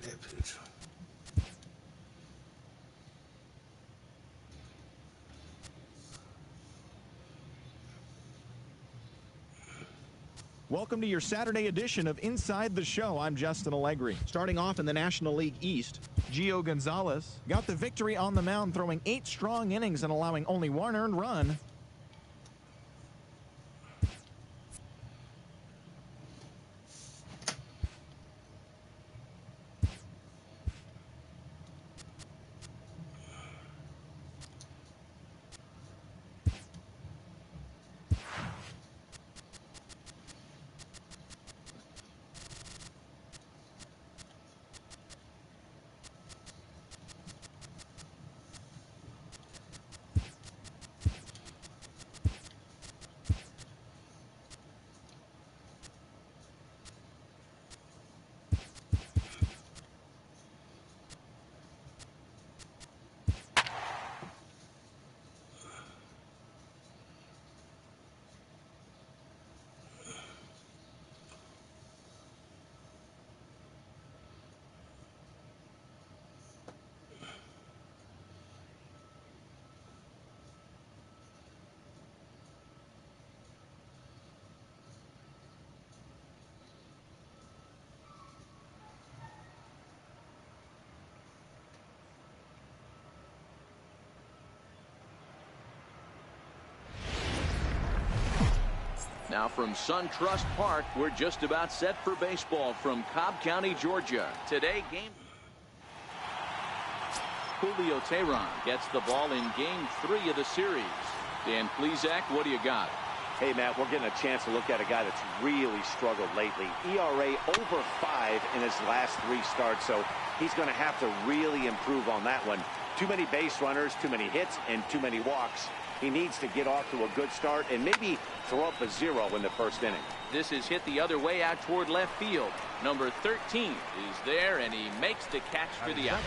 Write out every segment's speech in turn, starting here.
that picture. Welcome to your Saturday edition of Inside the Show. I'm Justin Allegri. Starting off in the National League East, Gio Gonzalez got the victory on the mound, throwing 8 strong innings and allowing only 1 earned run. Now from SunTrust Park, we're just about set for baseball from Cobb County, Georgia. Today, Julio Teheran gets the ball in Game 3 of the series. Dan Plesac, what do you got? Hey, Matt, we're getting a chance to look at a guy that's really struggled lately. ERA over 5 in his last 3 starts, so he's going to have to really improve on that one. Too many base runners, too many hits, and too many walks. He needs to get off to a good start and maybe throw up a 0 in the first inning. This is hit the other way out toward left field. Number 13 is there, and he makes the catch for the out.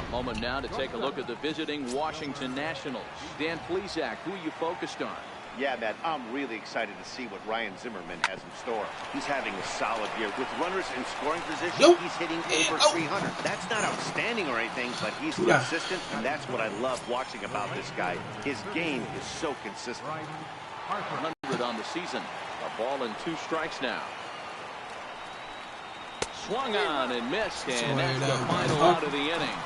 A moment now to take a look at the visiting Washington Nationals. Dan Plesac, who are you focused on? Yeah, Matt, I'm really excited to see what Ryan Zimmerman has in store. He's having a solid year. With runners in scoring position, he's hitting over 300. That's not outstanding or anything, but he's consistent, and that's what I love watching about this guy. His game is so consistent. 100 on the season. A ball and 2 strikes now. Swung on and missed, and that's the final out of the inning.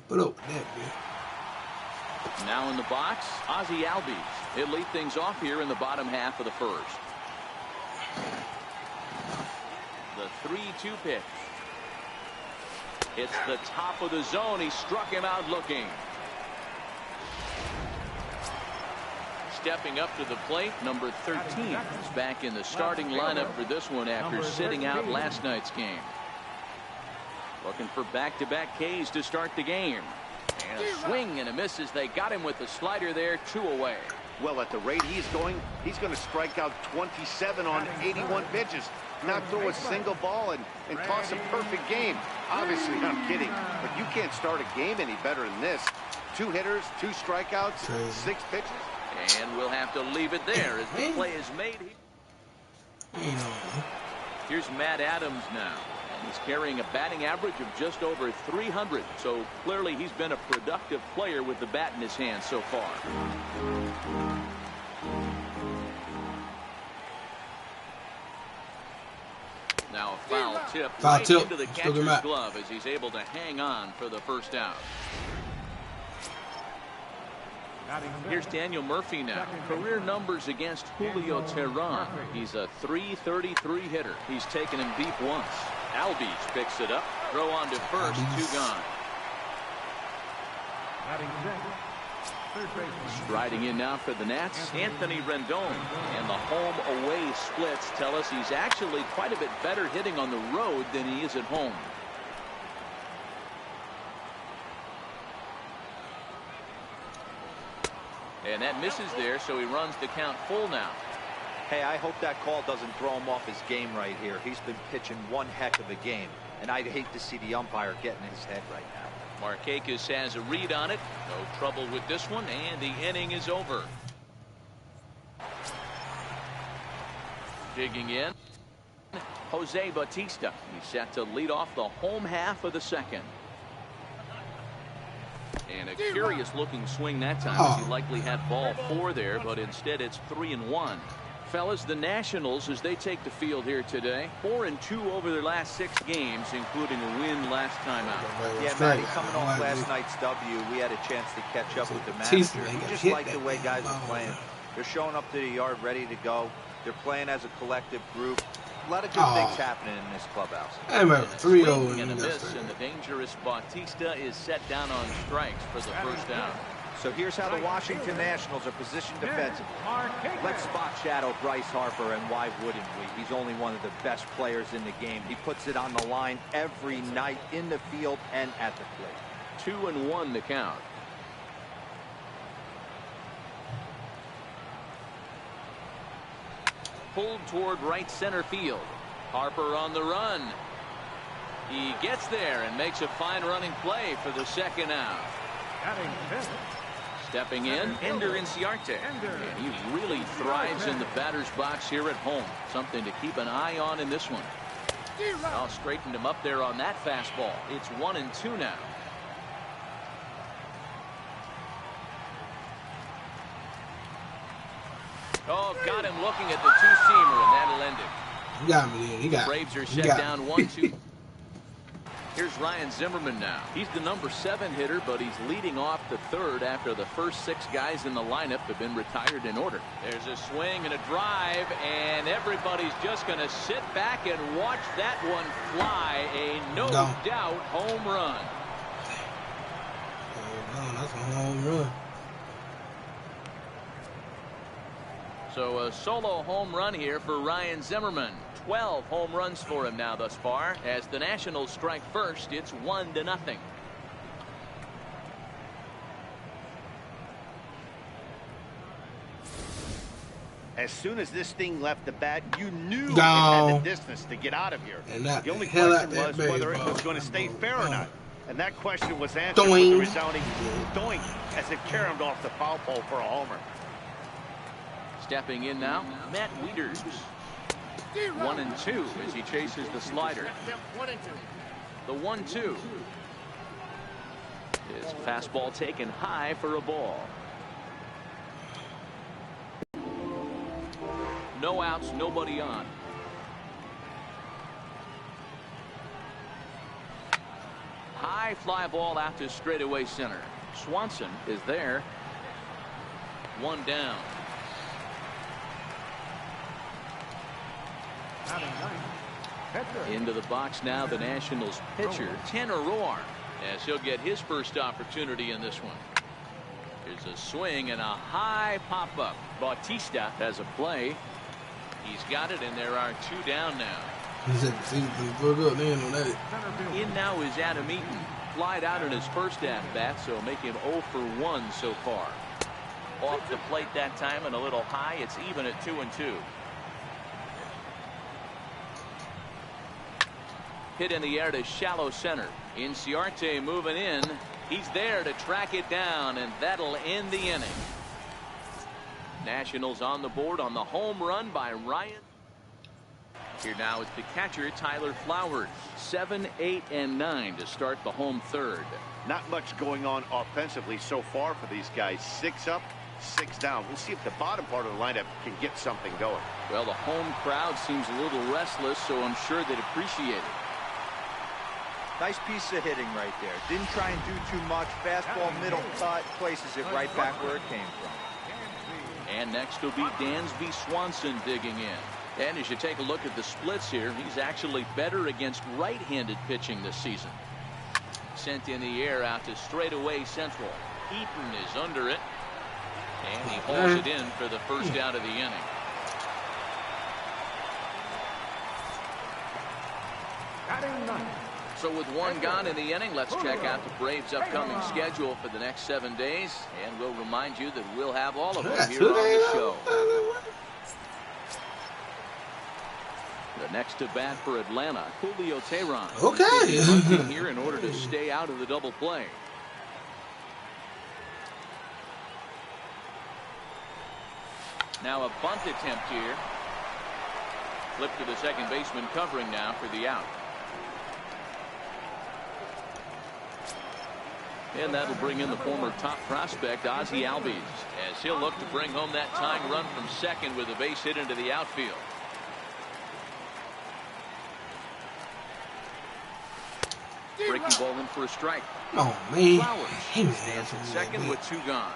Put up that, man. Now in the box, Ozzie Albies. He'll lead things off here in the bottom half of the first. The 3-2 pitch. It's the top of the zone. He struck him out looking. Stepping up to the plate, number 13 is back in the starting lineup for this one after sitting out last night's game. Looking for back-to-back Ks to start the game. And a swing and a miss as they got him with the slider there, 2 away. Well, at the rate he's going to strike out 27 on 81 pitches. Not throw a single ball and toss a perfect game. Obviously, I'm kidding, but you can't start a game any better than this. 2 hitters, 2 strikeouts, 6 pitches. And we'll have to leave it there as the play is made. Here's Matt Adams now. He's carrying a batting average of just over 300, so clearly he's been a productive player with the bat in his hand so far. Now a foul tip right into the catcher's glove as he's able to hang on for the first out. Here's Daniel Murphy now. Career numbers against Julio Teheran. He's a .333 hitter. He's taken him deep once. Albies picks it up. Throw on to first. 2 gone. Striding in now for the Nats, Anthony Rendon. And the home-away splits tell us he's actually quite a bit better hitting on the road than he is at home. And that misses there, so he runs the count full now. Hey, I hope that call doesn't throw him off his game right here. He's been pitching one heck of a game, and I'd hate to see the umpire get in his head right now. Markakis has a read on it. No trouble with this one, and the inning is over. Digging in, Jose Bautista. He's set to lead off the home half of the second. And a curious looking swing that time, as he likely had ball 4 there, but instead it's 3-1. Fellas, the Nationals, as they take the field here today, 4-2 over their last 6 games, including a win last time out. Yeah, Matty, coming off last night's W, we had a chance to catch up with the manager. He just liked the way guys are playing. They're showing up to the yard ready to go. They're playing as a collective group. A lot of good things happening in this clubhouse. Hey, man, 3-0 and a miss, and the dangerous Bautista is set down on strikes for the first down. So here's how the Washington Nationals are positioned defensively. Let's spot shadow Bryce Harper, and why wouldn't we? He's only one of the best players in the game. He puts it on the line every night in the field and at the plate. 2-1 the count. Pulled toward right center field. Harper on the run. He gets there and makes a fine running play for the second out. Stepping in, Ender Inciarte. And he really thrives in the batter's box here at home. Something to keep an eye on in this one. Oh, straightened him up there on that fastball. It's 1-2 now. Oh, got him looking at the two-seamer, and that'll end it. He got me there. He got me. Braves are set down 1-2. Here's Ryan Zimmerman now. He's the number 7 hitter, but he's leading off the third after the first 6 guys in the lineup have been retired in order. There's a swing and a drive, and everybody's just going to sit back and watch that one fly. A no-doubt home run. Oh, that's a home run. So a solo home run here for Ryan Zimmerman. 12 home runs for him now thus far. As the Nationals strike first, it's 1-0. As soon as this thing left the bat, you knew it had the distance to get out of here. And that the only question was whether it was going to stay fair or not. And that question was answered with the resounding doink as it caromed off the foul pole for a homer. Stepping in now, Matt Wieters. 1-2 as he chases the slider. The 1-2. His fastball taken high for a ball. No outs, nobody on. High fly ball out to straightaway center. Swanson is there. 1 down. Into the box now, the Nationals pitcher, Tanner Roark, as he'll get his first opportunity in this one. Here's a swing and a high pop-up. Bautista has a play. He's got it, and there are 2 down now. In now is Adam Eaton. Flied out in his first at-bat, so make him 0 for 1 so far. Off the plate that time and a little high. It's even at 2-2. Hit in the air to shallow center. Inciarte moving in. He's there to track it down, and that'll end the inning. Nationals on the board on the home run by Ryan. Here now is the catcher, Tyler Flowers. 7, 8, and 9 to start the home third. Not much going on offensively so far for these guys. 6 up, 6 down. We'll see if the bottom part of the lineup can get something going. Well, the home crowd seems a little restless, so I'm sure they'd appreciate it. Nice piece of hitting right there. Didn't try and do too much. Fastball, middle cut, places it right back where it came from. And next will be Dansby Swanson digging in. And as you take a look at the splits here, he's actually better against right-handed pitching this season. Sent in the air out to straightaway central. Eaton is under it. And he hauls it in for the first out of the inning. So with 1 gone in the inning, let's check out the Braves' upcoming schedule for the next 7 days. And we'll remind you that we'll have all of them here on the show. The next to bat for Atlanta, Julio Teheran. Okay. Here in order to stay out of the double play. Now a bunt attempt here. Flip to the second baseman covering now for the out. And that'll bring in the former top prospect, Ozzie Albies, as he'll look to bring home that tying run from second with a base hit into the outfield. Breaking ball in for a strike. Oh, man. Flowers stands at second with 2 gone.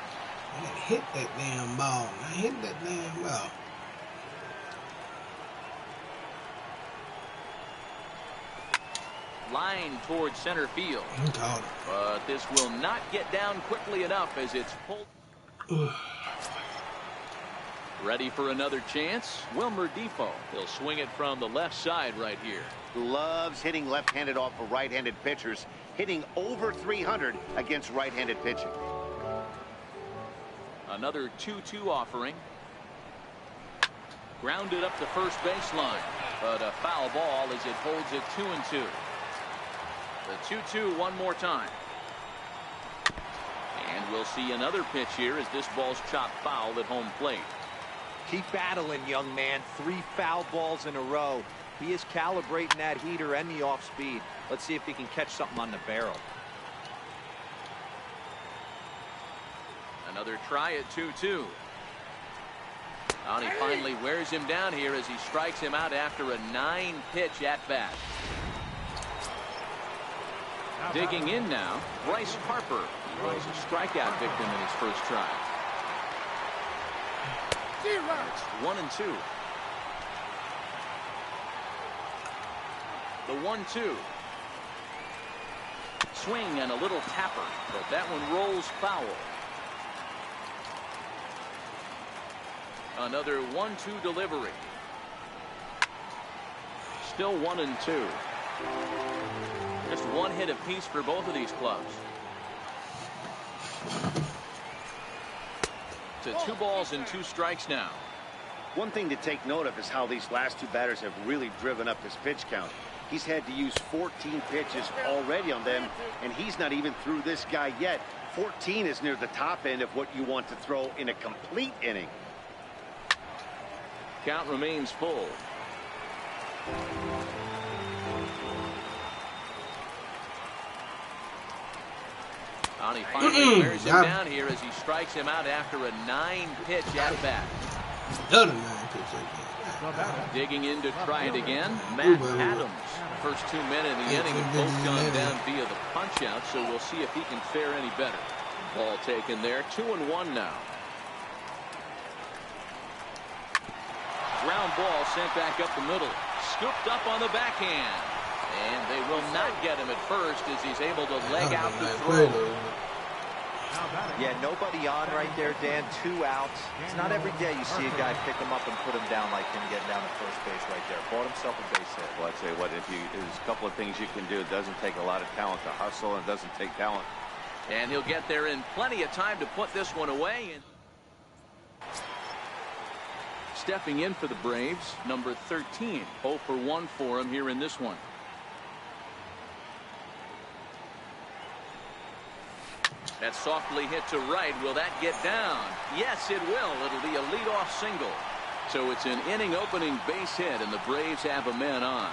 I gotta hit that damn ball. I hit that damn ball. Line towards center field. But this will not get down quickly enough as it's pulled. Ready for another chance. Wilmer Defoe. He'll swing it from the left side right here. Loves hitting left-handed off of right-handed pitchers, hitting over 300 against right-handed pitching. Another 2-2 offering. Grounded up the first baseline, but a foul ball as it holds it 2-2. The 2-2 one more time. And we'll see another pitch here as this ball's chopped foul at home plate. Keep battling, young man. 3 foul balls in a row. He is calibrating that heater and the off speed. Let's see if he can catch something on the barrel. Another try at 2-2. And he finally wears him down here as he strikes him out after a 9-pitch at bat. Digging in now, Bryce Harper. He was a strikeout victim in his first try. It's 1-2. The 1-2. Swing and a little tapper, but that one rolls foul. Another 1-2 delivery. Still 1-2. Just 1 hit apiece for both of these clubs. To 2 balls and 2 strikes now. One thing to take note of is how these last 2 batters have really driven up his pitch count. He's had to use 14 pitches already on them, and he's not even through this guy yet. 14 is near the top end of what you want to throw in a complete inning. Count remains full. And he finally wears him down here as he strikes him out after a 9-pitch at bat. Another 9-pitch at bat. Digging in to try it again, Matt Adams. First 2 men in the inning have both gone down via the punch out, so we'll see if he can fare any better. Ball taken there, 2-1 now. Ground ball sent back up the middle. Scooped up on the backhand. And they will not get him at first as he's able to leg out the throw. Yeah, nobody on right there, Dan. 2 outs. It's not every day you see a guy pick him up and put him down like him getting down to first base right there. Bought himself a base hit. Well, I'd say what, there's a couple of things you can do. It doesn't take a lot of talent to hustle, and it doesn't take talent. And he'll get there in plenty of time to put this one away. And stepping in for the Braves, number 13. 0 for 1 for him here in this one. That's softly hit to right. Will that get down? Yes, it will. It'll be a leadoff single. So it's an inning opening base hit, and the Braves have a man on.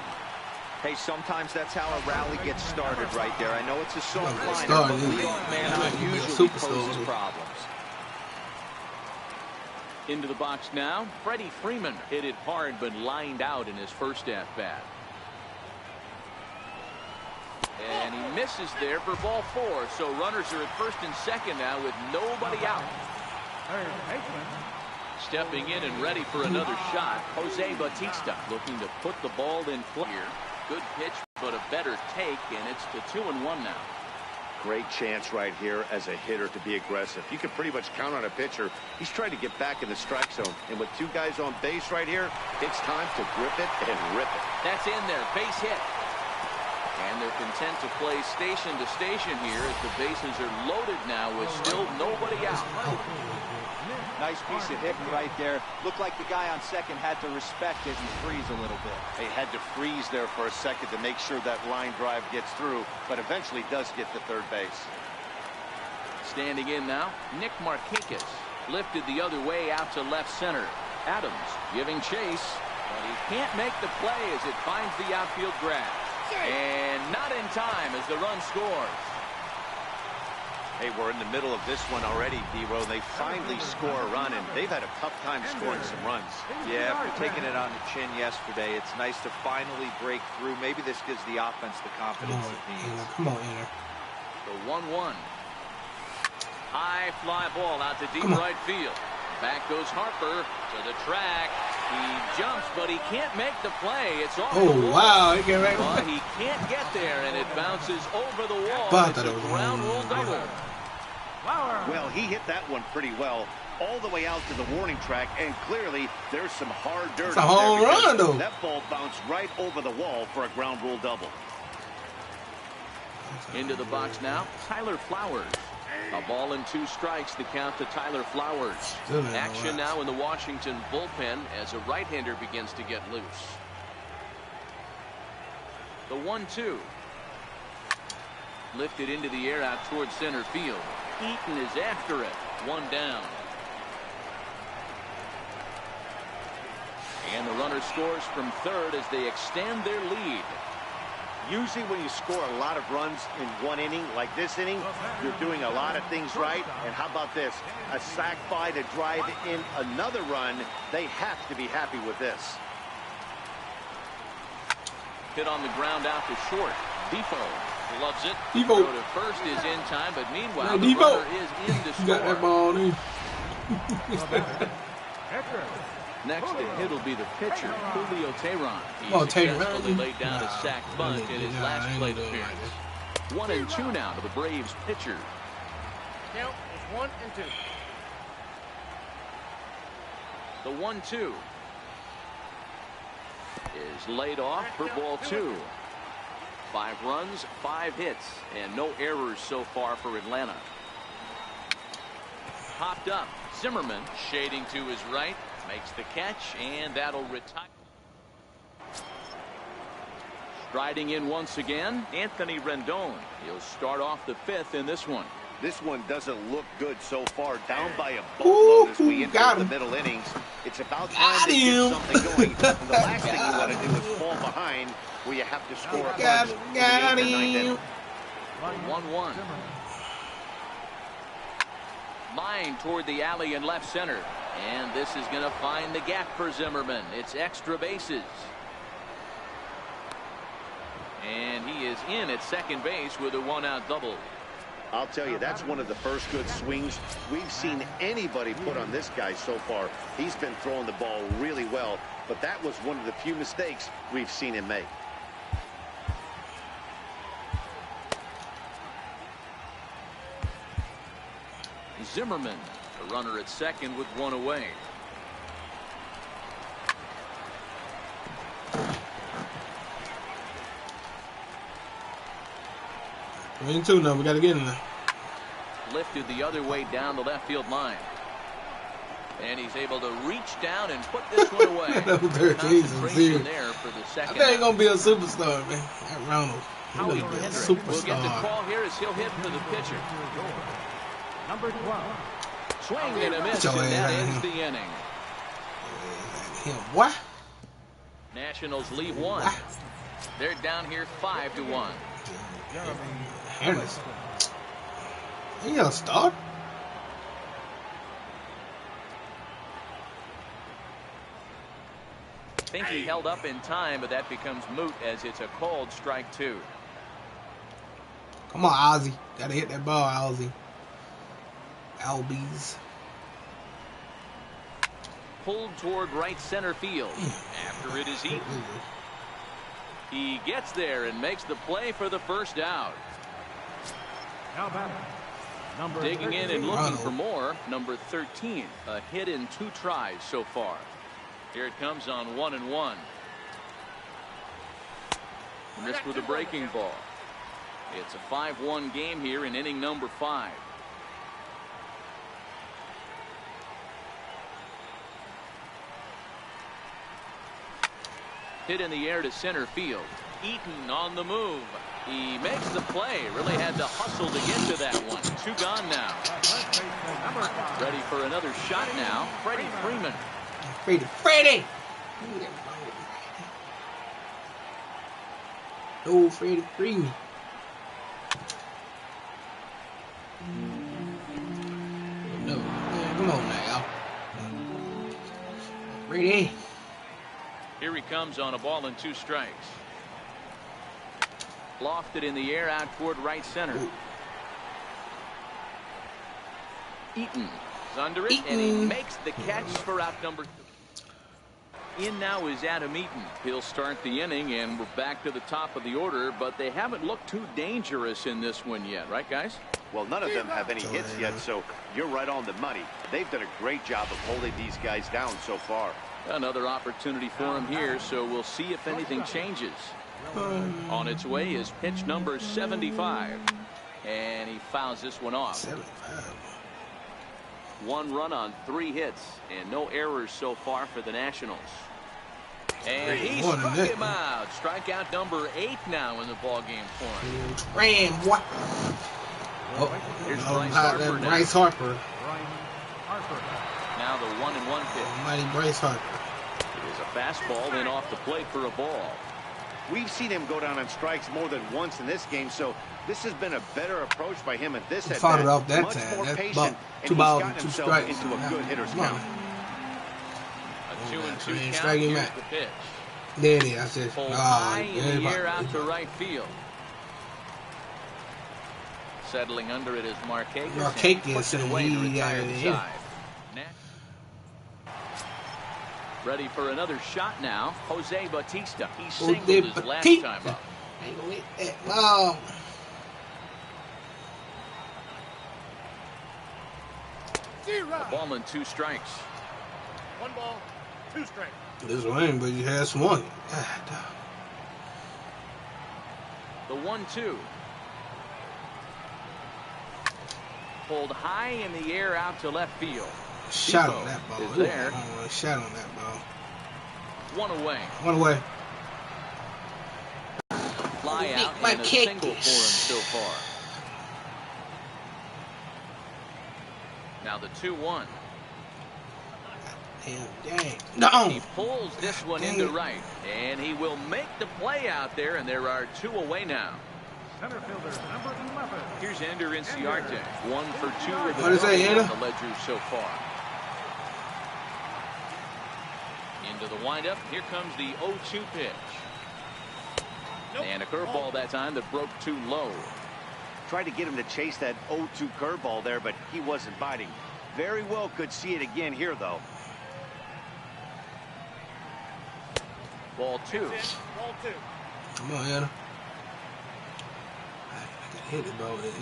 Hey, sometimes that's how a rally gets started right there. I know it's a soft lineup, but leadoff man on usually poses problems. Into the box now. Freddie Freeman hit it hard but lined out in his first at-bat. And he misses there for ball 4. So runners are at first and second now with nobody out. Stepping in and ready for another shot, Jose Bautista looking to put the ball in play here. Good pitch, but a better take, and it's to 2-1 now. Great chance right here as a hitter to be aggressive. You can pretty much count on a pitcher. He's trying to get back in the strike zone. And with 2 guys on base right here, it's time to grip it and rip it. That's in there. Base hit. And they're content to play station to station here as the bases are loaded now with still nobody out. Nice piece of hitting right there. Looked like the guy on second had to respect it and freeze a little bit. They had to freeze there for a second to make sure that line drive gets through, but eventually does get to third base. Standing in now, Nick Markakis lifted the other way out to left center. Adams giving chase. But he can't make the play as it finds the outfield grass. And not in time as the run scores. Hey, we're in the middle of this one already, D-Row. They finally score a run, and they've had a tough time scoring some runs. Yeah, after taking it on the chin yesterday, it's nice to finally break through. Maybe this gives the offense the confidence it needs. Come on, Inner. The 1-1. High fly ball out to deep right field. Back goes Harper to the track. He jumps, but he can't make the play. It's off the wall. Wow. He can't make But he can't get there, and it bounces over the wall. But it's a ground rule double. Well, he hit that one pretty well all the way out to the warning track, and clearly there's some hard dirt. It's a home run, though. That ball bounced right over the wall for a ground rule double. Into the box now, Tyler Flowers. A ball and 2 strikes, the count to Tyler Flowers. Action now in the Washington bullpen as a right-hander begins to get loose. The 1-2. Lifted into the air out towards center field. Eaton is after it. 1 down. And the runner scores from third as they extend their lead. Usually when you score a lot of runs in one inning, like this inning, you're doing a lot of things right. And how about this? A sac fly to drive in another run. They have to be happy with this. Hit on the ground out to short. Defoe loves it. Defoe. Throw to first is in time, but meanwhile, No, the Defoe. runner is in to You got that score. ball in. Next to hit will be the pitcher, Julio Teheran. He Oh, Teheran. successfully laid down a sac bunt in his last plate Nah, appearance. 1-2 now to the Braves pitcher. Count is 1-2. The 1-2 is laid off for ball 2. 5 runs, 5 hits, and no errors so far for Atlanta. Popped up. Zimmerman shading to his right. Makes the catch, and that'll retire. Striding in once again, Anthony Rendon. He'll start off the 5th in this one. This one doesn't look good so far. Down by a boatload as we enter the middle innings. It's about time to get something going. And the last thing you want to do is fall behind where you have to score a bunch in the 8th or 9th inning. 1-1. Line toward the alley in left center. And this is going to find the gap for Zimmerman. It's extra bases. And he is in at second base with a 1-out double. I'll tell you, that's one of the first good swings we've seen anybody put on this guy so far. He's been throwing the ball really well, but that was one of the few mistakes we've seen him make. Zimmerman, the runner at second with 1 away. We're in 2 now. We got to get in there. Lifted the other way down the left field line. And he's able to reach down and put this one away. That was very Concentration there for the I second. think he's going to be a superstar, man. That Ronald. He's Howie going to be a Hendrick will get the superstar. call here as he'll hit for the pitcher. Number 12. Swing and a miss, and that ends the inning. Him, what? Nationals lead 1. They're down here 5-1. Harris. He a star? I think he held up in time, but that becomes moot as it's a called strike 2. Come on, Ozzy. Gotta hit that ball, Ozzy. Albies. Pulled toward right center field. After it is Eaton. He gets there and makes the play for the first out. Now batter. Number Digging in 13. and looking for more. Number 13. A hit in 2 tries so far. Here it comes on 1-1. Missed with a breaking ball. It's a 5-1 game here in inning number 5. Hit in the air to center field. Eaton on the move. He makes the play. Really had to hustle to get to that one. 2 gone now. Ready for another shot now. Freddie Freeman. Freddie. Oh, Freddie Freeman. No, man, come on now, y'all. Ready? Here he comes on a ball and 2 strikes. Lofted in the air out toward right center. Ooh. Eaton is under it, and he makes the catch for out number 2. In now is Adam Eaton. He'll start the inning, and we're back to the top of the order, but they haven't looked too dangerous in this one yet, right, guys? Well, none of them have any hits yet, so you're right on the money. They've done a great job of holding these guys down so far. Another opportunity for him here, so we'll see if anything changes. On its way is pitch number 75, and he fouls this one off. 75. 1 run on 3 hits, and no errors so far for the Nationals. And he struck him out. Strikeout number 8 now in the ball game for him. Ram, what? Oh, here's Bryce Harper. Now the 1-1 pitch. Mighty Bryce Harper. It is a fastball, then off the plate for a ball. We've seen him go down on strikes more than once in this game, so this has been a better approach by him at this Fought it off that much time. more That's patient, two balls and 2 himself strikes into a good hitter's count. A 2-2 strike count. him Here's out. the pitch. There it is. I said, Pulled high in the air out to right field. Settling under it is Marquez. Marquez, and away to he retire got the it side. Ready for another shot now. Jose Bautista. He singled his last time up. Ain't gonna hit that ball. A ball and 2 strikes. 1 ball, 2 strikes. This one, but you had swung it. The 1-2. Pulled high in the air out to left field. Shot on that ball. Is there. Shot on that ball. 1 away. 1 away. Fly out and a single for him so far. Now the 2-1. Dang. No. He pulls this one into right, and he will make the play out there, and there are 2 away now. Center fielder, number 11. Here's Ender Inciarte. 1 for 2 with the ledger so far. Into the windup. Here comes the 0-2 pitch. And a curveball that time that broke too low. Tried to get him to chase that 0-2 curveball there, but he wasn't biting. Very well could see it again here, though. Ball 2. Ball 2. Come on, Anna. I can hit the ball with it.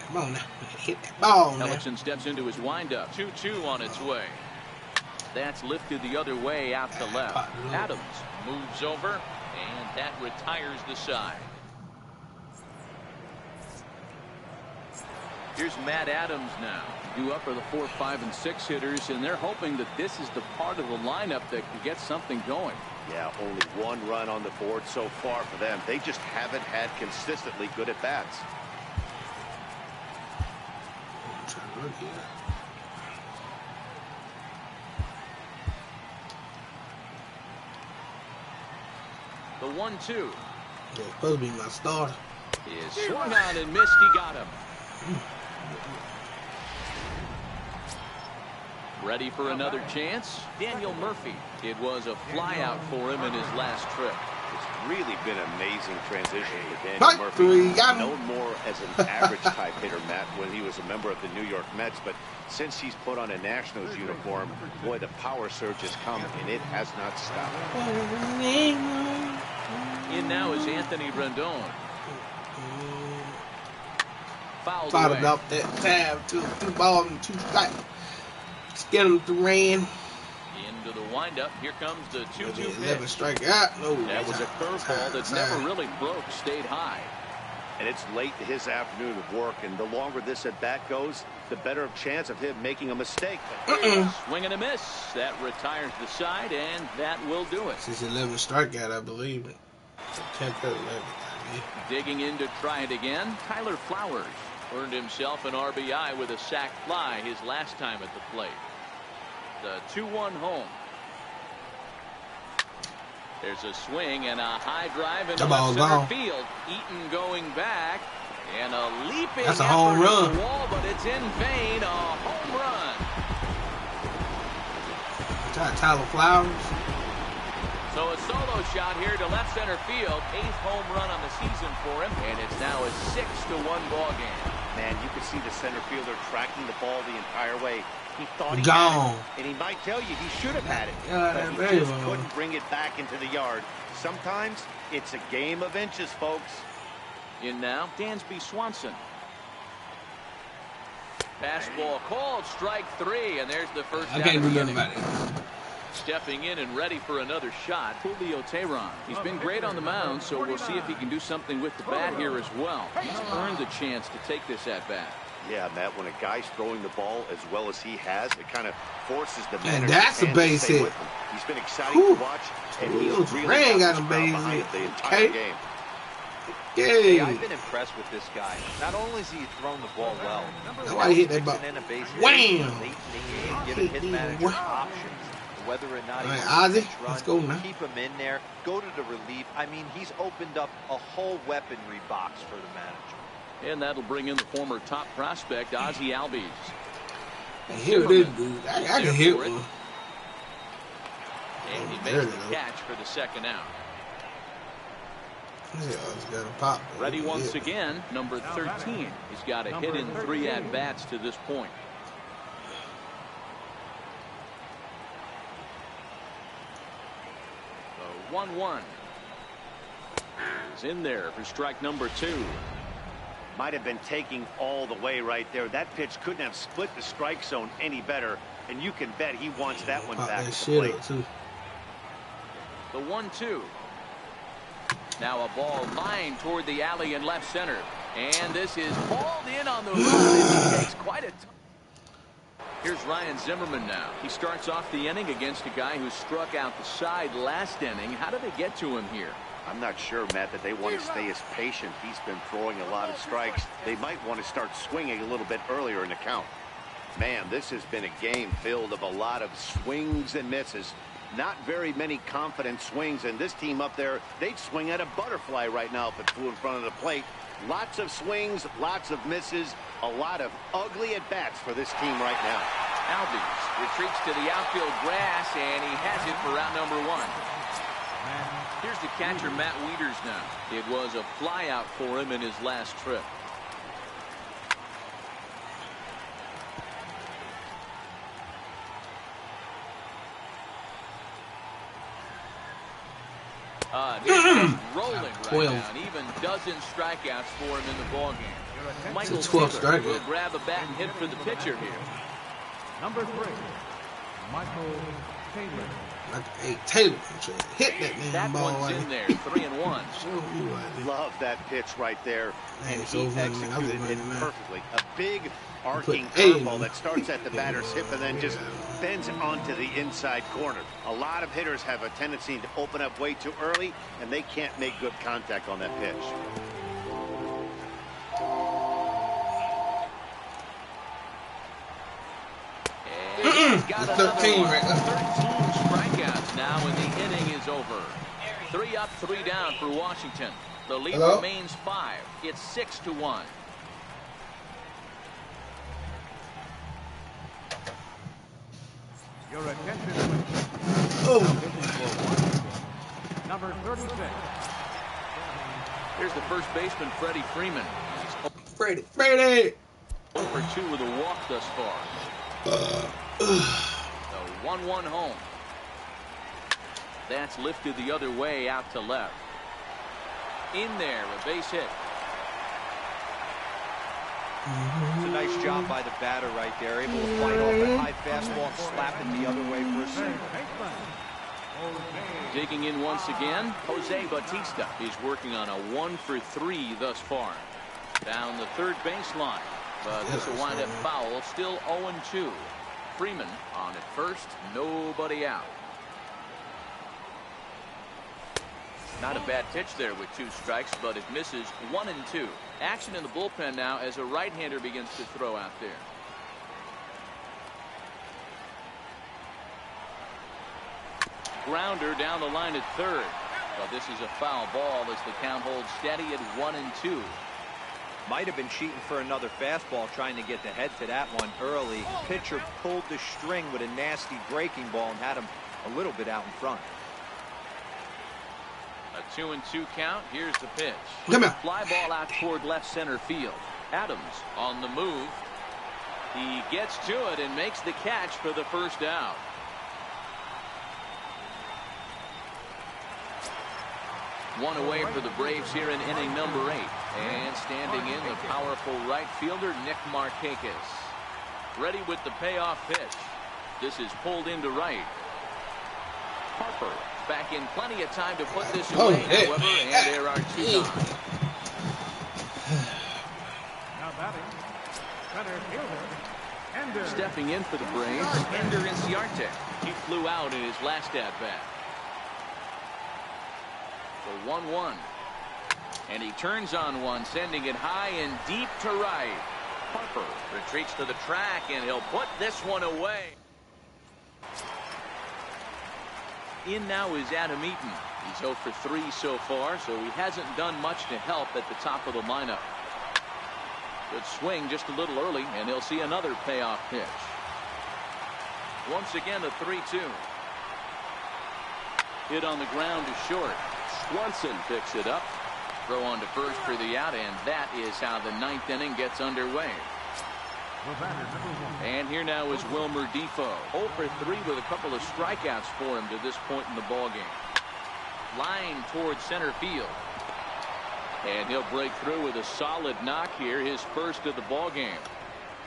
Come on now. Hit that ball now. Hellickson steps into his windup. 2-2 on its way. That's lifted the other way out to left. Adams moves over, and that retires the side. Here's Matt Adams now. Due up for the 4, 5, and 6 hitters, and they're hoping that this is the part of the lineup that can get something going. Yeah, only 1 run on the board so far for them. They just haven't had consistently good at bats. I'm trying to look here. The 1-2. Yeah, supposed to be my starter. Is swung on and missed. He got him. Ready for another chance? Daniel Murphy. It was a fly out for him in his last trip. It's really been an amazing transition for Daniel Murphy. Known more as an average type hitter, Matt, when he was a member of the New York Mets, but since he's put on a Nationals uniform, boy, the power surge has come and it has not stopped. In now is Anthony Rendon. Fouled it up that time. 2 balls and 2 strikes. Let's get him to ran. Into the windup. Here comes the 2-2 pitch. 11 strike out. No, that was a curveball that never really broke. Stayed high. And it's late in his afternoon of work, and the longer this at bat goes, the better chance of him making a mistake. Swing and a miss. That retires the side, and that will do it. Since 11 strikeout, I believe it. 10th 11. Digging in to try it again. Tyler Flowers earned himself an RBI with a sac fly his last time at the plate. The 2-1 home. There's a swing and a high drive into That left ball's center gone. field. Eaton going back and a leaping That's a home effort run. at the wall, but it's in vain. A home run. Tyler Flowers. So a solo shot here to left center field. 8th home run on the season for him, and it's now a 6-1 ball game. Man, you can see the center fielder tracking the ball the entire way. He thought he Gone. had it, and he might tell you he should have had it, Yeah, but he very just well. couldn't bring it back into the yard. Sometimes it's a game of inches, folks. In now, Dansby Swanson. Fastball called, strike 3, and there's the first I out can't of do the nothing inning. about it. Stepping in and ready for another shot, Julio Teheran. He's been great on the mound, so we'll see if he can do something with the bat here as well. He's earned the chance to take this at bat. Yeah, Matt, when a guy's throwing the ball as well as he has, it kind of forces the man. And that's a base hit. He's been exciting Whew. to watch, and he's Julio really Teheran got got a the crowd base behind hit. him the entire Okay. game. Hey, I've Yeah. been impressed with this guy. Not only has he thrown the ball well, That's why he hit that ball. mixing in a base hit Wham! late in the game, giving his manager Wham! options, whether or not All right, he Ozzy, wants to let's run, go now. keep him in there, go to the relief. I mean, he's opened up a whole weaponry box for the manager. And that'll bring in the former top prospect, Ozzy Albies. And here it is, dude. I can hit one. And he There makes it the is. catch for the second out. Yeah, it's got a pop. Ready once Yeah. again, number 13. He's got a hit in 3 at-bats to this point. The 1-1 is in there for strike number 2. Might have been taking all the way right there. That pitch couldn't have split the strike zone any better, and you can bet he wants that one Pop back that at the shit plate. up, too. The 1-2. Now a ball lined toward the alley in left center. And this is hauled in on the run. And he takes quite a Here's Ryan Zimmerman now. He starts off the inning against a guy who struck out the side last inning. How did they get to him here? I'm not sure, Matt, that they want to stay as patient. He's been throwing a lot of strikes. They might want to start swinging a little bit earlier in the count. Man, this has been a game filled of a lot of swings and misses. Not very many confident swings, and this team up there, they'd swing at a butterfly right now if it flew in front of the plate. Lots of swings, lots of misses, a lot of ugly at-bats for this team right now. Albies retreats to the outfield grass, and he has it for out number 1. Here's the catcher, Matt Wieters now. It was a flyout for him in his last trip. He's just rolling right 12. now, and even dozen strikeouts for him in the ballgame. Michael 12 Taylor strikeout. will grab a bat and hit for the pitcher here. Number 3, Michael Taylor. Hey, Taylor, hit that man That ball one's right in there. there, 3-1. Show me right there. Love that pitch right there, Man, and it's he so funny, man. I was executed it funny, man. perfectly. A big arcing put A in curveball him. that starts at the batter's hip and then just bends onto the inside corner. A lot of hitters have a tendency to open up way too early, and they can't make good contact on that pitch. And he's got another 13 one. right there. 13 strikeouts now, and the inning is over. 3 up, 3 down for Washington. The lead Hello? remains 5. It's 6-1. Your attention, please. Oh, Number 36. Here's the first baseman, Freddie Freeman. Freddie. He's 0 for 2 with a walk thus far. The 1-1 home. That's lifted the other way out to left. In there, a base hit. It's a nice job by the batter right there, able to fight off that high fastball and slap it the other way for a single. Digging in once again, Jose Bautista. He's working on a 1 for 3 thus far. Down the third baseline, but this will wind up foul. Still 0-2. Freeman on at first, nobody out. Not a bad pitch there with 2 strikes, but it misses 1 and 2. Action in the bullpen now as a right-hander begins to throw out there. grounder down the line at third. But this is a foul ball as the count holds steady at 1-2. Might have been cheating for another fastball, trying to get the head to that one early. Pitcher pulled the string with a nasty breaking ball and had him a little bit out in front. A 2-2 count. Here's the pitch. Come on. Fly ball out toward left center field. Adams on the move. He gets to it and makes the catch for the first out. One away for the Braves here in inning number 8. And standing in, the powerful right fielder, Nick Markakis. Ready with the payoff pitch. This is pulled into right. Harper back in plenty of time to put this away, however, and there are 2 gone. Now batting, center fielder, Ender. Stepping in for the Braves, Ender Inciarte. He flew out in his last at-bat. So 1-1. And he turns on one, sending it high and deep to right. Harper retreats to the track, and he'll put this one away. In now is Adam Eaton. He's 0 for 3 so far, so he hasn't done much to help at the top of the lineup. Good swing just a little early, and he'll see another payoff pitch. Once again, a 3-2. Hit on the ground to short. Swanson picks it up. Throw on to first for the out, and that is how the 9th inning gets underway. And here now is Wilmer Defoe. 0 for 3 with a couple of strikeouts for him to this point in the ballgame. Line towards center field. And he'll break through with a solid knock here, his first of the ballgame.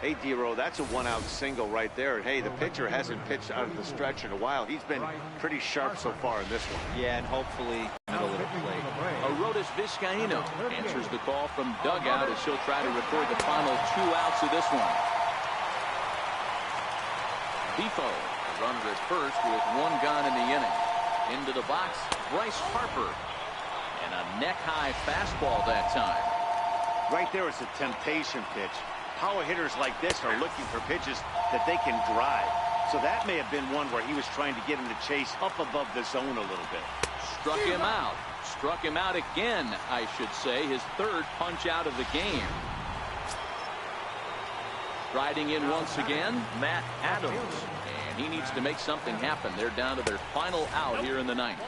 Hey, D-Row, that's a 1-out single right there. And hey, the pitcher hasn't pitched out of the stretch in a while. He's been pretty sharp so far in this one. Yeah, and hopefully middle of the plate. Arodys Vizcaíno answers the call from dugout as he'll try to record the final 2 outs of this one. Defoe, a runner at first with 1 gone in the inning. Into the box, Bryce Harper. And a neck-high fastball that time. Right there is a temptation pitch. Power hitters like this are looking for pitches that they can drive. So that may have been one where he was trying to get him to chase up above the zone a little bit. Struck him out. Struck him out again, I should say. His 3rd punch out of the game. Riding in once again, Matt Adams. And he needs to make something happen. They're down to their final out here in the 9th.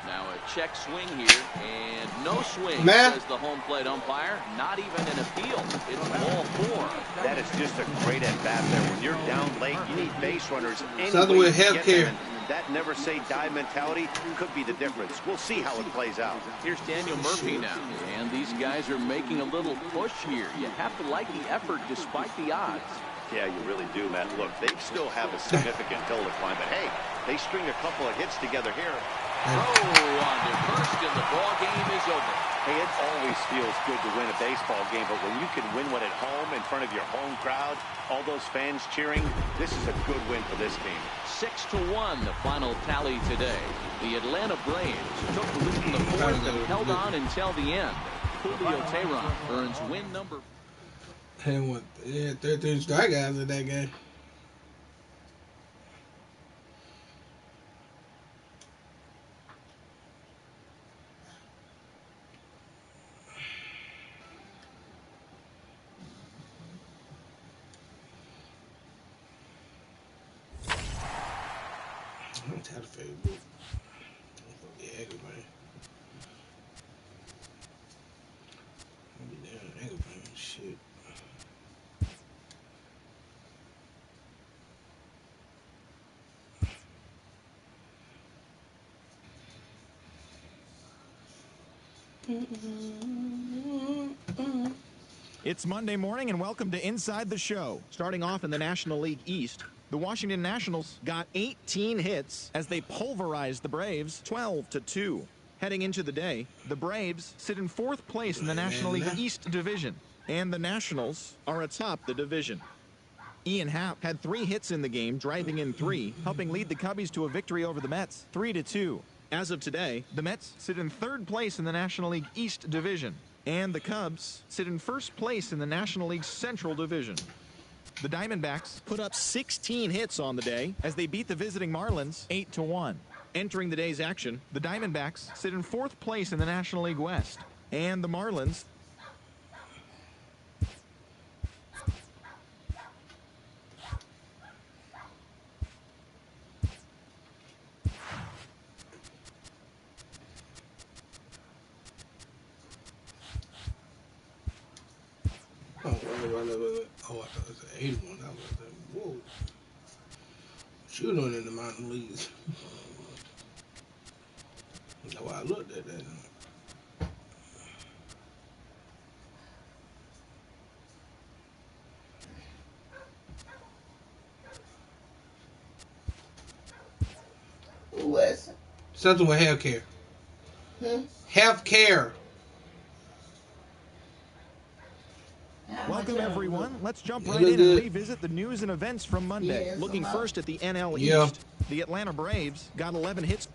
Now a check swing here, and no swing, says the home plate umpire. Not even an appeal. It's ball 4. That is just a great at-bat there. When you're down late, you need base runners. Something with healthcare. That never say die mentality could be the difference. We'll see how it plays out. Here's Daniel Murphy now, and these guys are making a little push here. You have to like the effort despite the odds. Yeah, you really do, Matt. Look, they still have a significant hill to climb, but hey, they string a couple of hits together here. Throw on to first, and the ball game is over. Hey, it always feels good to win a baseball game, but when you can win one at home in front of your home crowd, all those fans cheering, this is a good win for this team. 6-1, the final tally today. The Atlanta Braves took the lead in the 4th and held on until the end. Julio Teheran earns win number. Yeah, 13 strikeouts in that game. I'm tired of Facebook. Yeah, everybody. I'll be down everybody. Shit. It's Monday morning, and welcome to Inside the Show. Starting off in the National League East, the Washington Nationals got 18 hits as they pulverized the Braves 12-2. Heading into the day, the Braves sit in 4th place in the National League East division, and the Nationals are atop the division. Ian Happ had 3 hits in the game, driving in 3, helping lead the Cubbies to a victory over the Mets 3-2. As of today, the Mets sit in 3rd place in the National League East division, and the Cubs sit in 1st place in the National League Central division. The Diamondbacks put up 16 hits on the day as they beat the visiting Marlins 8-1. Entering the day's action, the Diamondbacks sit in 4th place in the National League West. And the Marlins Oh, I thought it was an 81. I was like, whoa. What you doing in the mountain leagues? That's why I looked at that. What's Something with health care. Health care. Welcome, everyone. Let's jump right in and revisit the news and events from Monday. Yes, Looking first at the NL East, Yeah. the Atlanta Braves got 11 hits.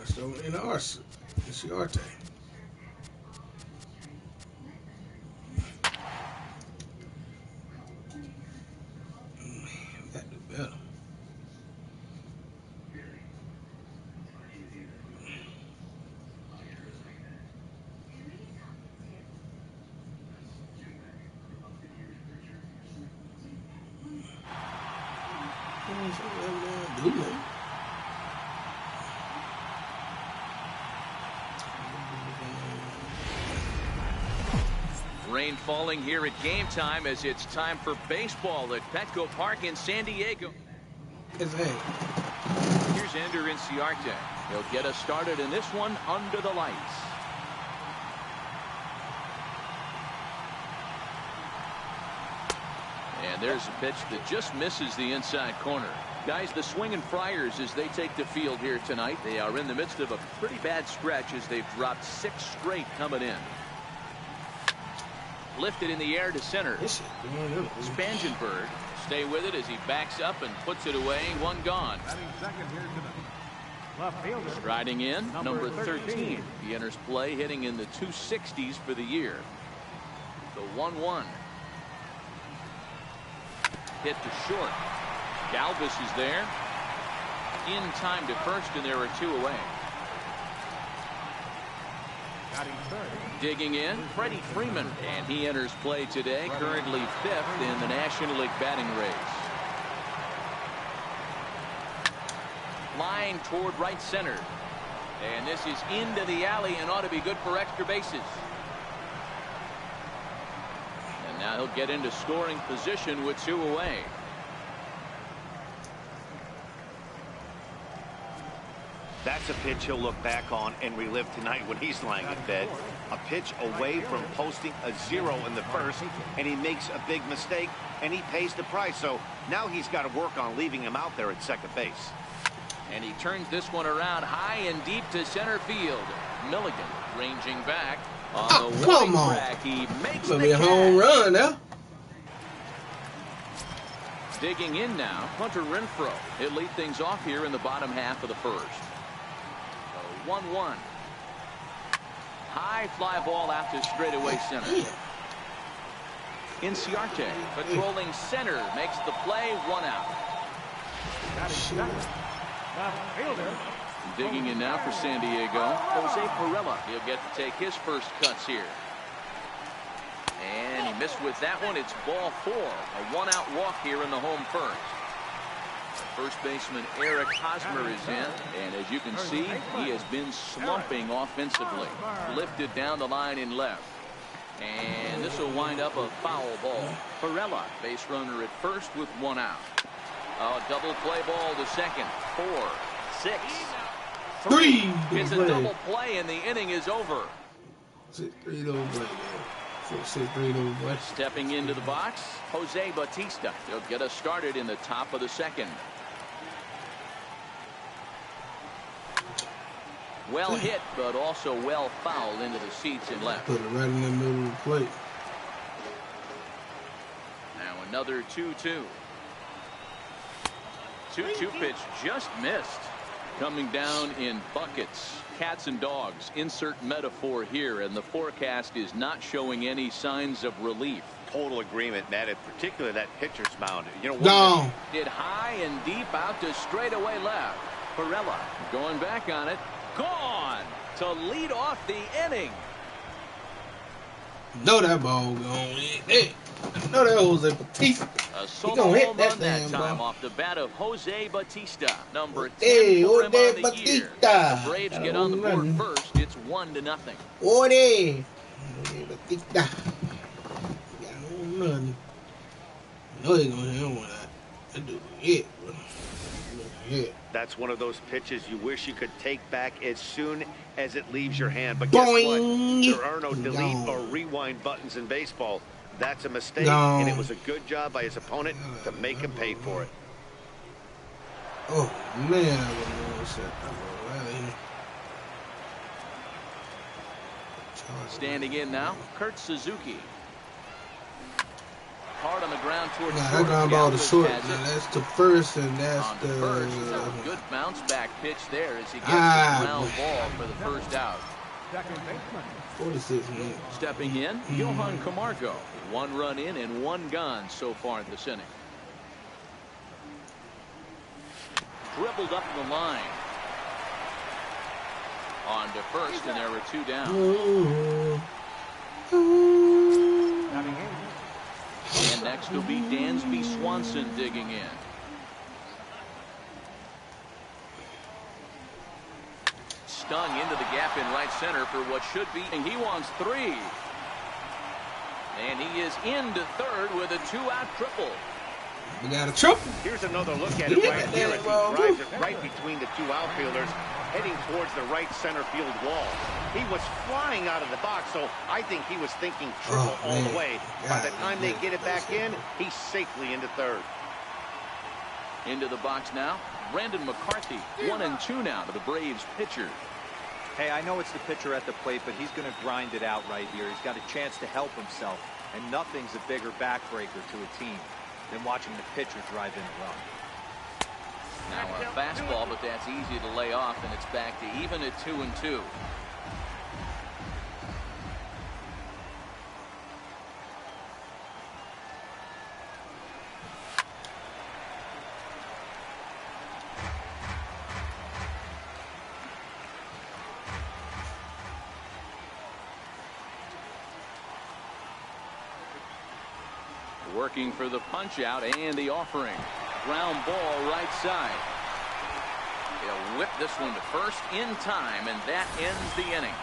So in ours, it's your day. That do better. Do man. Rain falling here at game time as it's time for baseball at Petco Park in San Diego. It's hey. Here's Ender Inciarte. He'll get us started in this one under the lights. And there's a pitch that just misses the inside corner. Guys, the Swinging Friars, as they take the field here tonight, they are in the midst of a pretty bad stretch as they've dropped 6 straight coming in. Lifted in the air to center. Spangenberg stay with it as he backs up and puts it away. One gone. Striding in, number 13. He enters play hitting in the 260s for the year. The 1-1. Hit to short. Galvis is there. In time to first, and there are 2 away. Digging in, Freddie Freeman, and he enters play today, currently 5th in the National League batting race. Line toward right center. And this is into the alley and ought to be good for extra bases. And now he'll get into scoring position with 2 away. That's a pitch he'll look back on and relive tonight when he's lying in bed. A pitch away from posting a 0 in the first, and he makes a big mistake, and he pays the price. So now he's got to work on leaving him out there at second base. And he turns this one around high and deep to center field. Milligan ranging back on the come on. track. He makes Gonna the be a home run now. Digging in now, Hunter Renfroe. He'll lead things off here in the bottom half of the first. So 1-1. High fly ball out to straightaway center. Inciarte patrolling center makes the play, 1 out. Digging in now for San Diego, Jose Pirela. He'll get to take his first cuts here. And he missed with that one. It's ball 4. A 1-out walk here in the home first. First baseman Eric Hosmer is in, and as you can see, he has been slumping offensively. Lifted down the line in left. And this will wind up a foul ball. Pirela, base runner at first with 1 out. A double play ball to second. 4, 6, 3. It's a double play, and the inning is over. 6-3 double play. 6-3 double play. Stepping into the box, Jose Bautista. He'll get us started in the top of the second. Well hit, but also well fouled into the seats in left. Put it right in the middle of the plate. Now another 2-2. 2-2 pitch just missed. Coming down in buckets. Cats and dogs. Insert metaphor here, and the forecast is not showing any signs of relief. Total agreement, Ned, in particular that pitcher's mound. You know, no. Hit high and deep out to straightaway left. Pirela going back on it. Gone to lead off the inning. Know that ball going in. Hey, know that Jose Bautista. A solo home run that time off the bat of Jose Bautista, number 10 for him on the year. The Braves get on the board first. It's 1-0. Jose Bautista. Nothing. No, they gonna hit one. That dude hit, bro. That's one of those pitches you wish you could take back as soon as it leaves your hand. But guess what? There are no delete or rewind buttons in baseball. That's a mistake, and it was a good job by his opponent to make him pay for it. Oh, man. I was Standing in now, Kurt Suzuki. Hard on the ground towards that ground ball to short. Now that's the first, and that's the first. A good bounce back pitch there as he gets the ground ball for the first out. 46 minutes. Stepping in, Johan Camargo. 1 run in and 1 gone so far this inning. Dribbled up the line. On to first, and there were 2 down. And next will be Dansby Swanson digging in. Stung into the gap in right center for what should be, and he wants 3. And he is into third with a 2-out triple. We got a triple. Here's another look at it right here as he drives it right between the 2 outfielders, heading towards the right center field wall. He was flying out of the box, so I think he was thinking triple all the way. By the time they get it back in, he's safely into third. Into the box now, Brandon McCarthy. 1-2 now to the Braves pitcher. Hey, I know it's the pitcher at the plate, but he's going to grind it out right here. He's got a chance to help himself, and nothing's a bigger backbreaker to a team than watching the pitcher drive in a run. Now a fastball, but that's easy to lay off, and it's back to even at 2-2. Working for the punch out and the offering. Ground ball right side. He'll whip this one to first in time, and that ends the inning.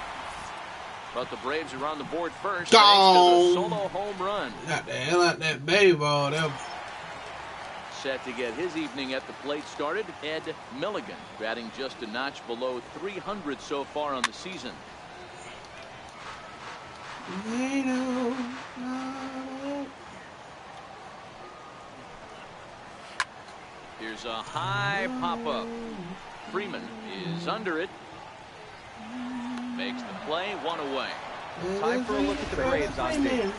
But the Braves are on the board first thanks to the solo home run. Got the hell out that baby ball. Set to get his evening at the plate started, Ed Milligan, batting just a notch below 300 so far on the season. Here's a high pop-up. Freeman is under it. Makes the play, 1 away. Time for a look at the Braves on tape.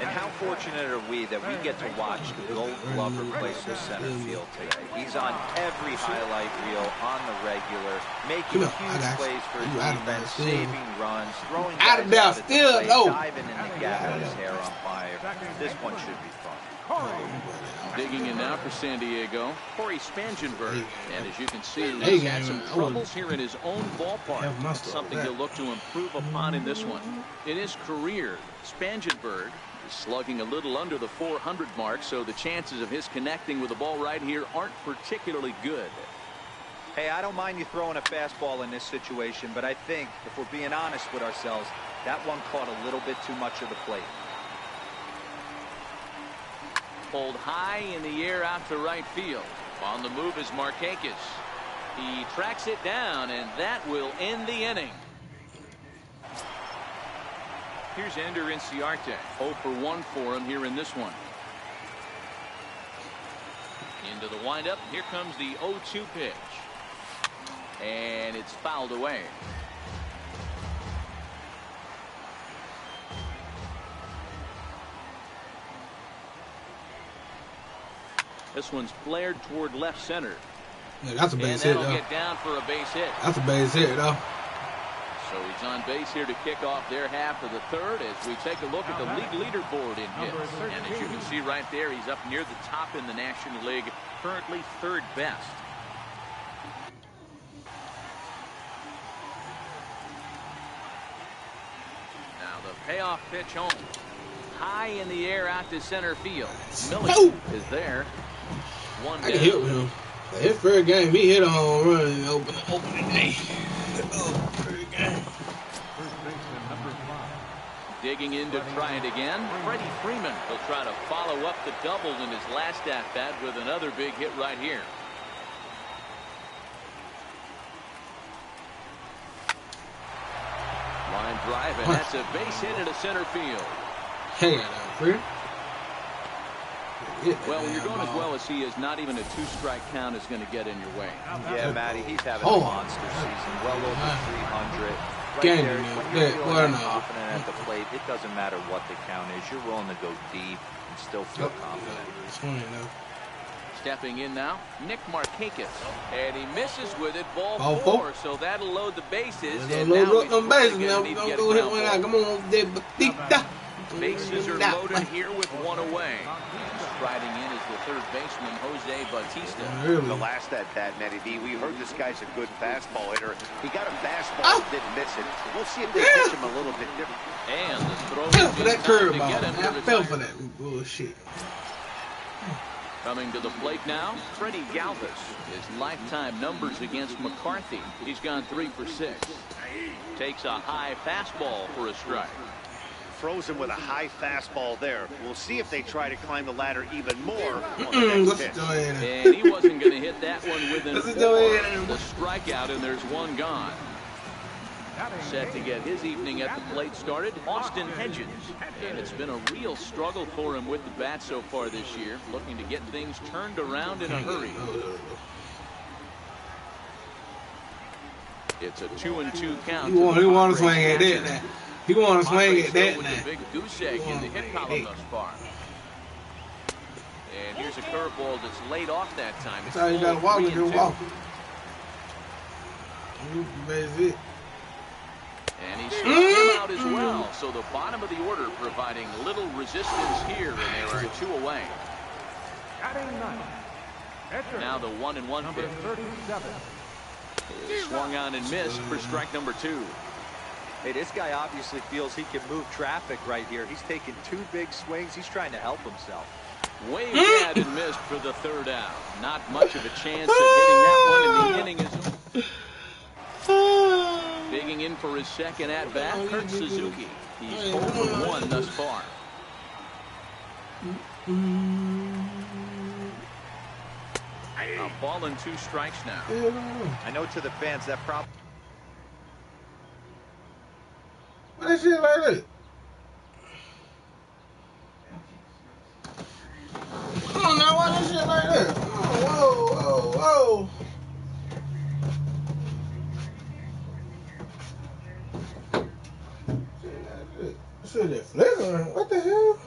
And how fortunate are we that we get to watch the Gold Glover play some center field today. He's on every highlight reel, on the regular, making huge plays for his defense, saving runs, throwing guys out at the plate, diving in the gap with his hair on fire. This one should be fun. Digging in now for San Diego, Corey Spangenberg. And as you can see, he's had some troubles here in his own ballpark. It's something he'll look to improve upon in this one. In his career, Spangenberg is slugging a little under the 400 mark, so the chances of his connecting with the ball right here aren't particularly good. Hey, I don't mind you throwing a fastball in this situation, but I think, if we're being honest with ourselves, that one caught a little bit too much of the plate. Pulled high in the air out to right field. On the move is Markakis. He tracks it down, and that will end the inning. Here's Ender Inciarte. 0 for 1 for him here in this one. Into the windup. Here comes the 0-2 pitch. And it's fouled away. This one's flared toward left center. Yeah, that's a base hit, though. Get down for a base hit. That's a base hit, though. So he's on base here to kick off their half of the third as we take a look at the league leaderboard in hits. And as you can see right there, he's up near the top in the National League, currently third best. Now the payoff pitch home. High in the air out to center field. Miller is there. One down. I can hit with him. His first game, he hit a home run and open the day. First game. Digging in to try it again. Freddie Freeman will try to follow up the double in his last at-bat with another big hit right here. Line drive, and that's a base hit into center field. Hang on, Freddie. Well, when you're going as well as he is, not even a two-strike count is going to get in your way. Yeah, Matty, he's having a monster season. Well over 300. Right there, when you're feeling confident at the plate, it doesn't matter what the count is. You're willing to go deep and still feel confident. Stepping in now, Nick Markakis. And he misses with it, ball four. So that'll load the bases. And now he's going to get a count. Come on, Batista. Bases are loaded here with one away. Striding in is the third baseman, Jose Bautista. The last at-bat, Matty B, we heard this guy's a good fastball hitter. He got a fastball and didn't miss it. We'll see if they pitch him a little bit different. And the throw fell for that curveball. I fell for that bullshit. Coming to the plate now, Freddie Galvis. His lifetime numbers against McCarthy. He's gone 3 for 6. Takes a high fastball for a strike. Throws him with a high fastball there. We'll see if they try to climb the ladder even more on the next pitch. And he wasn't going to hit that one with an the strikeout, and there's one gone. Set to get his evening at the plate started, Austin Hedges. And it's been a real struggle for him with the bat so far this year, looking to get things turned around in a hurry. It's a 2-2 count. He want to swing at that. He want to swing at that with a big goose egg in the hit column thus far. And here's a curveball that's laid off that time. That's how you got to walk when you're walking. And he struck him out as well. So the bottom of the order providing little resistance here, and there are 2 away. Now the 1-1 pitch. Swung on and missed for strike number 2. Hey, this guy obviously feels he can move traffic right here. He's taking 2 big swings. He's trying to help himself. Waved at and missed for the 3rd out. Not much of a chance of hitting that one, and the inning is digging in for his second at-bat, Kurt Suzuki. He's 0 for 1 thus far. A ball and 2 strikes now. I know to the fans that probably. Why that shit like that? I don't know why that shit like that. Whoa. Shit, it flickering. What the hell?